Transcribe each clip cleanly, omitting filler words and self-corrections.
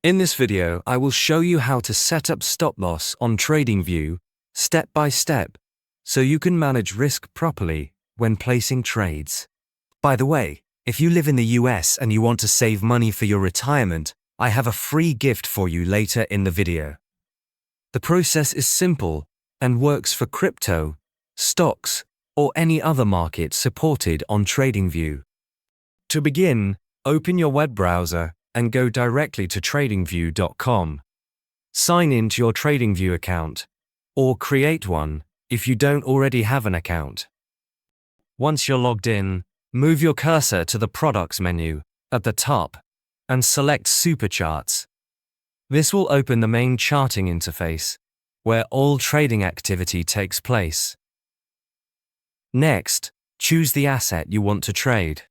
In this video, I will show you how to set up stop loss on TradingView step by step so you can manage risk properly when placing trades. By the way, if you live in the US and you want to save money for your retirement, I have a free gift for you later in the video. The process is simple and works for crypto, stocks, or any other market supported on TradingView. To begin, open your web browser and go directly to TradingView.com. Sign in to your TradingView account, or create one if you don't already have an account. Once you're logged in, move your cursor to the Products menu at the top and select Super Charts. This will open the main charting interface, where all trading activity takes place. Next, choose the asset you want to trade.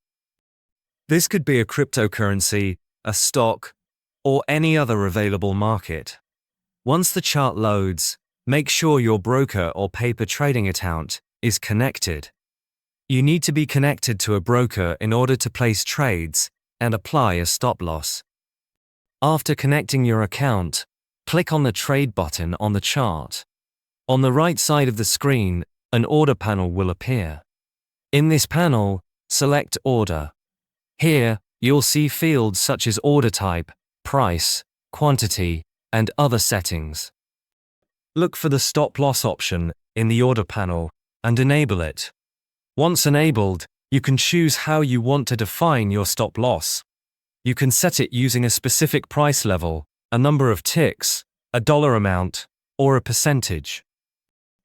This could be a cryptocurrency, a stock, or any other available market. Once the chart loads, make sure your broker or paper trading account is connected. You need to be connected to a broker in order to place trades and apply a stop loss. After connecting your account, click on the Trade button on the chart. On the right side of the screen, an order panel will appear. In this panel, select Order. Here, you'll see fields such as order type, price, quantity, and other settings. Look for the stop loss option in the order panel and enable it. Once enabled, you can choose how you want to define your stop loss. You can set it using a specific price level, a number of ticks, a dollar amount, or a percentage.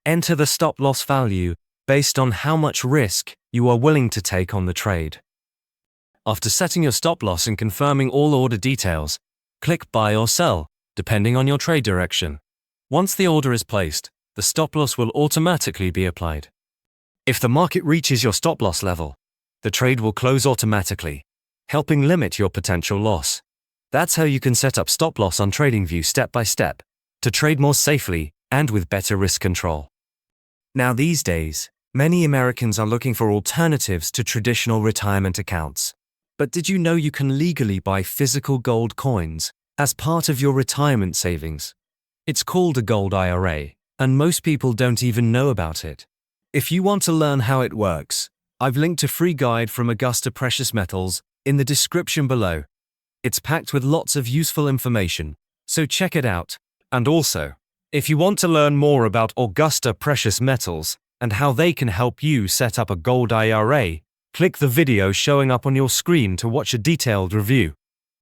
Enter the stop loss value based on how much risk you are willing to take on the trade. After setting your stop loss and confirming all order details, click Buy or Sell, depending on your trade direction. Once the order is placed, the stop loss will automatically be applied. If the market reaches your stop loss level, the trade will close automatically, helping limit your potential loss. That's how you can set up stop loss on TradingView step by step to trade more safely and with better risk control. Now these days, many Americans are looking for alternatives to traditional retirement accounts. But did you know you can legally buy physical gold coins as part of your retirement savings? It's called a gold IRA, and most people don't even know about it. If you want to learn how it works, I've linked a free guide from Augusta Precious Metals in the description below. It's packed with lots of useful information, so check it out. And also, if you want to learn more about Augusta Precious Metals and how they can help you set up a gold IRA, click the video showing up on your screen to watch a detailed review.